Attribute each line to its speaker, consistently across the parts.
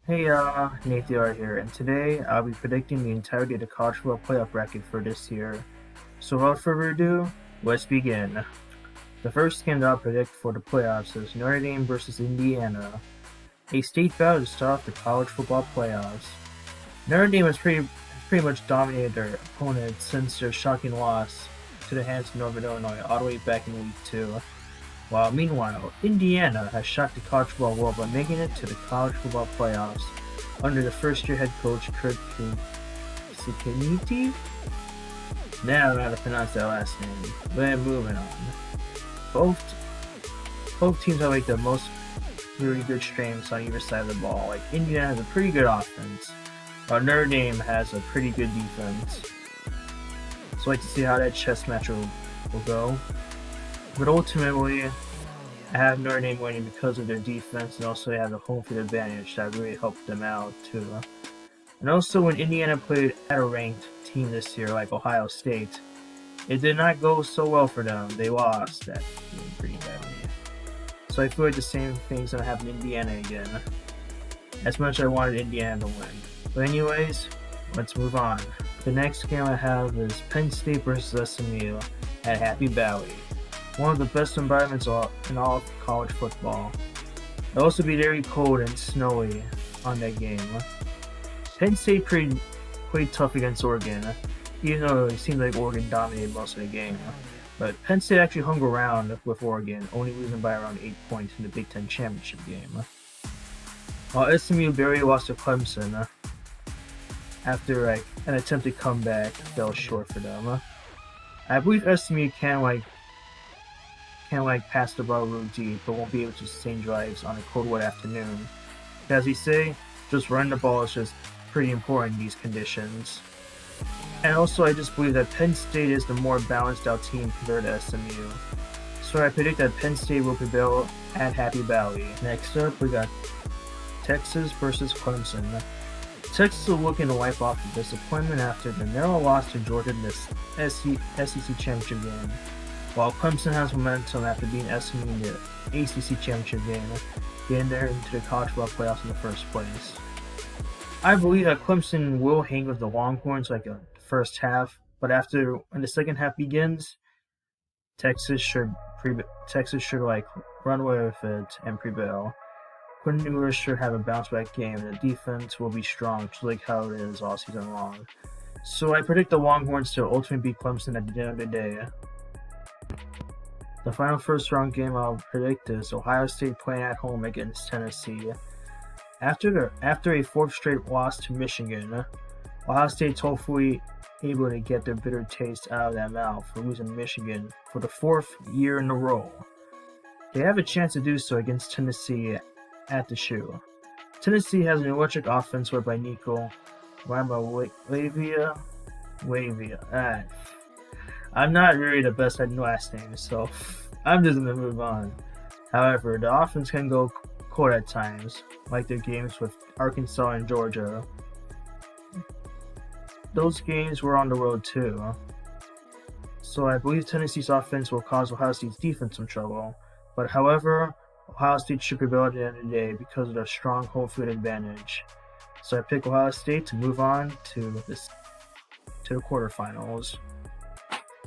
Speaker 1: Hey, Nathiar here, and today I'll be predicting the entirety of the college football playoff bracket for this year. So without further ado, let's begin. The first game that I'll predict for the playoffs is Notre Dame versus Indiana, a state battle to start off the college football playoffs. Notre Dame has pretty much dominated their opponent since their shocking loss to the hands of Northern Illinois all the way back in Week 2. While meanwhile, Indiana has shocked the college football world by making it to the college football playoffs under the first-year head coach Kurt Ciciniti. Now I don't know how to pronounce that last name, but moving on. Both teams have like the most really good strengths on either side of the ball. Like Indiana has a pretty good offense, while Notre Dame has a pretty good defense. So I'd like to see how that chess match will go. But ultimately, I have Notre Dame winning because of their defense, and also they have the home field advantage that really helped them out too. And also, when Indiana played at a ranked team this year, like Ohio State, it did not go so well for them. They lost that game pretty badly. So I feel like the same thing's gonna happen to Indiana again. As much as I wanted Indiana to win. But anyways, let's move on. The next game I have is Penn State versus SMU at Happy Valley. One of the best environments in all of college football. It'll also be very cold and snowy on that game. Penn State played tough against Oregon, even though it seemed like Oregon dominated most of the game. But Penn State actually hung around with Oregon, only losing by around 8 points in the Big Ten championship game. While SMU barely lost to Clemson after an attempted comeback fell short for them. I believe SMU can pass the ball real deep, but won't be able to sustain drives on a cold wet afternoon. As we say, just running the ball is just pretty important in these conditions. And also, I just believe that Penn State is the more balanced out team compared to SMU. So I predict that Penn State will prevail at Happy Valley. Next up, we got Texas versus Clemson. Texas is looking to wipe off the disappointment after the narrow loss to Georgia in this SEC championship game, while Clemson has momentum after beating SMU in the ACC championship game, getting there into the college football playoffs in the first place. I believe that Clemson will hang with the Longhorns like the first half, but when the second half begins, Texas should run away with it and prevail. Quinn Ewers should have a bounce back game, and the defense will be strong, just like how it is all season long. So I predict the Longhorns to ultimately beat Clemson at the end of the day. The final first round game I'll predict is Ohio State playing at home against Tennessee. After a fourth straight loss to Michigan, Ohio State's hopefully able to get their bitter taste out of their mouth for losing Michigan for the fourth year in a row. They have a chance to do so against Tennessee at the shoe. Tennessee has an electric offense led by Nico Lavia. I'm not really the best at last names, so I'm just gonna move on. However, the offense can go cold at times, like their games with Arkansas and Georgia. Those games were on the road too. So I believe Tennessee's offense will cause Ohio State's defense some trouble. But however, Ohio State should prevail at the end of the day because of their strong home field advantage. So I pick Ohio State to move on to the quarterfinals.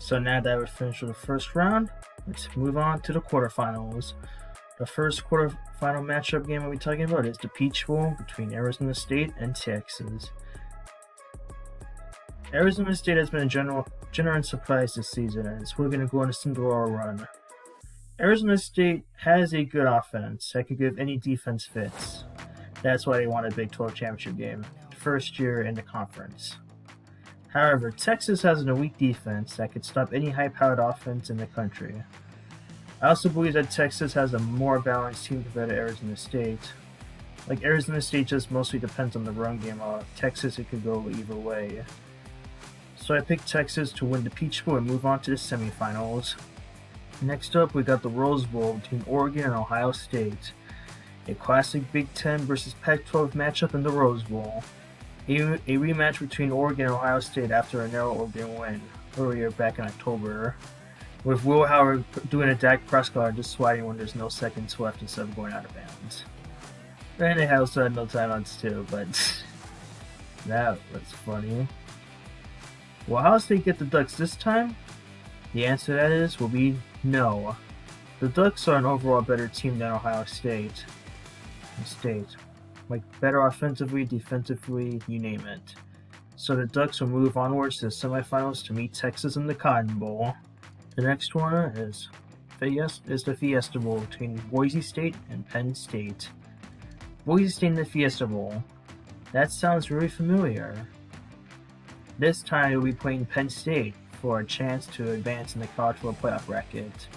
Speaker 1: So now that we're finished with the first round, let's move on to the quarterfinals. The first quarterfinal matchup game we'll be talking about is the Peach Bowl between Arizona State and Texas. Arizona State has been a genuine surprise this season, and it's really going to go on a Cinderella run. Arizona State has a good offense that could give any defense fits. That's why they won a Big 12 championship game, first year in the conference. However, Texas has a weak defense that could stop any high-powered offense in the country. I also believe that Texas has a more balanced team compared to Arizona State. Like Arizona State just mostly depends on the run game, while Texas it could go either way. So I picked Texas to win the Peach Bowl and move on to the semifinals. Next up, we got the Rose Bowl between Oregon and Ohio State. A classic Big Ten versus Pac-12 matchup in the Rose Bowl. A rematch between Oregon and Ohio State after a narrow Oregon win earlier back in October, with Will Howard doing a Dak Prescott just sliding when there's no seconds left instead of going out of bounds. And they also had no timeouts too, but that was funny. Will Ohio State get the Ducks this time? The answer to that will be no. The Ducks are an overall better team than Ohio State. Like better offensively, defensively, you name it. So the Ducks will move onwards to the semifinals to meet Texas in the Cotton Bowl. The next one is the Fiesta Bowl between Boise State and Penn State. Boise State in the Fiesta Bowl. That sounds very familiar. This time we'll be playing Penn State for a chance to advance in the college football playoff bracket.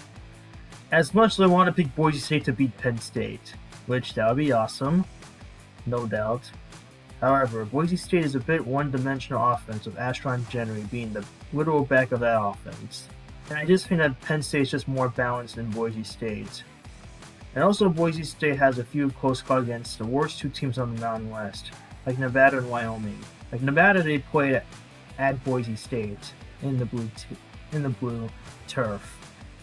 Speaker 1: As much as I want to pick Boise State to beat Penn State, which that would be awesome, no doubt. However, Boise State is a bit one-dimensional offense with Ashton Jeanty being the literal back of that offense. And I just think that Penn State is just more balanced than Boise State. And also Boise State has a few close calls against the worst two teams on the Mountain West, like Nevada and Wyoming. Like Nevada, they played at Boise State in the blue turf.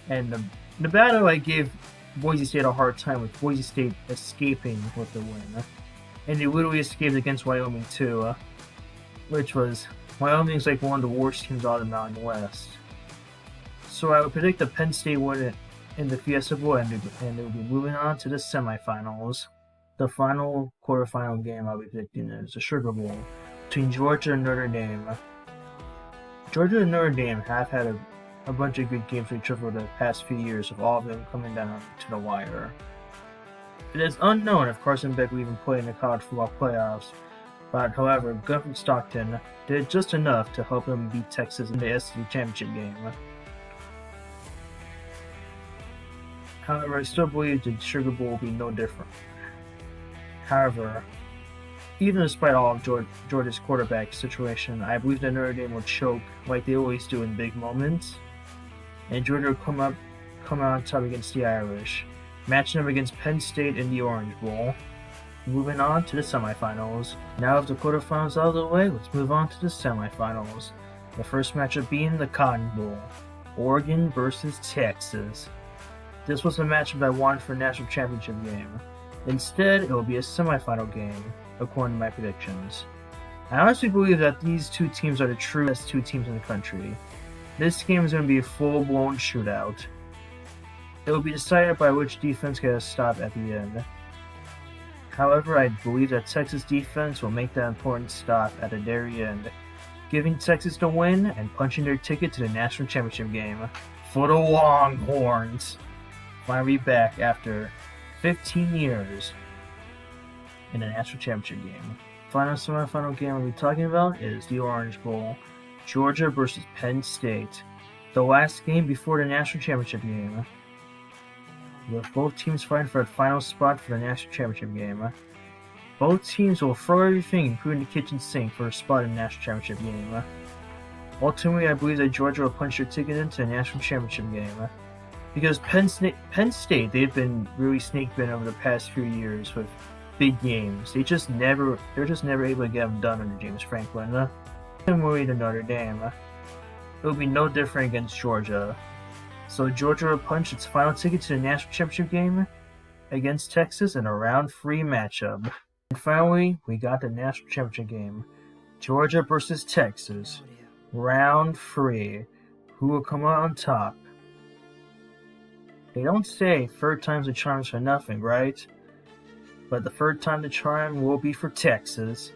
Speaker 1: And Nevada gave Boise State a hard time, with Boise State escaping with the win. And they literally escaped against Wyoming too, which was, Wyoming's like one of the worst teams out of the Mountain West. So I would predict the Penn State win in the Fiesta Bowl, and they will be moving on to the semifinals. The final quarterfinal game I'll be predicting is the Sugar Bowl between Georgia and Notre Dame. Georgia and Notre Dame have had a bunch of good games for each other the past few years, with all of them coming down to the wire. It is unknown if Carson Beck will even play in the college football playoffs, but however, Guthrie Stockton did just enough to help them beat Texas in the SEC championship game. However, I still believe the Sugar Bowl will be no different. However, even despite all of Georgia's quarterback situation, I believe that Notre Dame will choke like they always do in big moments, and Georgia will come out on top against the Irish, matching up against Penn State in the Orange Bowl. Moving on to the semifinals. Now with the quarterfinals out of the way, let's move on to the semifinals. The first matchup being the Cotton Bowl, Oregon versus Texas. This was a matchup I wanted for a national championship game. Instead, it will be a semifinal game, according to my predictions. I honestly believe that these two teams are the truest two teams in the country. This game is going to be a full-blown shootout. It will be decided by which defense gets a stop at the end. However, I believe that Texas defense will make that important stop at the very end, giving Texas the win and punching their ticket to the national championship game. For the Longhorns, finally back after 15 years in the national championship game. Final semifinal game we'll be talking about is the Orange Bowl, Georgia versus Penn State, the last game before the national championship game. With both teams fighting for a final spot for the national championship game. Both teams will throw everything, including the kitchen sink, for a spot in the national championship game. Ultimately, I believe that Georgia will punch their ticket into the national championship game. Because Penn State, they've been really snake bitten over the past few years with big games. They're just never able to get them done under James Franklin. Similarly to Notre Dame, it will be no different against Georgia. So Georgia will punch its final ticket to the national championship game against Texas in a round 3 matchup. And finally, we got the national championship game, Georgia versus Texas, round 3. Who will come out on top? They don't say third time's a charm for nothing, right? But the third time the charm will be for Texas,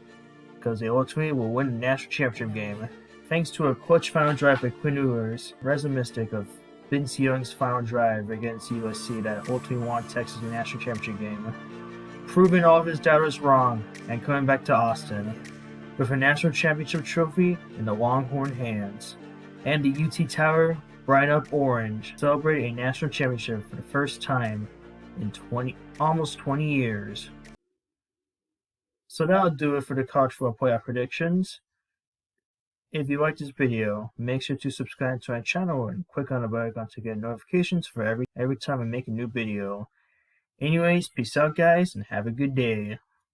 Speaker 1: because they ultimately will win the national championship game, thanks to a clutch final drive by Quinn Ewers, reminiscent of Vince Young's final drive against USC that ultimately won Texas the national championship game, proving all of his doubters wrong and coming back to Austin with a national championship trophy in the Longhorn hands, and the UT Tower bright up orange, celebrating a national championship for the first time in almost 20 years. So that'll do it for the college football playoff predictions. If you liked this video, make sure to subscribe to my channel and click on the bell icon to get notifications for every time I make a new video. Anyways, peace out guys, and have a good day.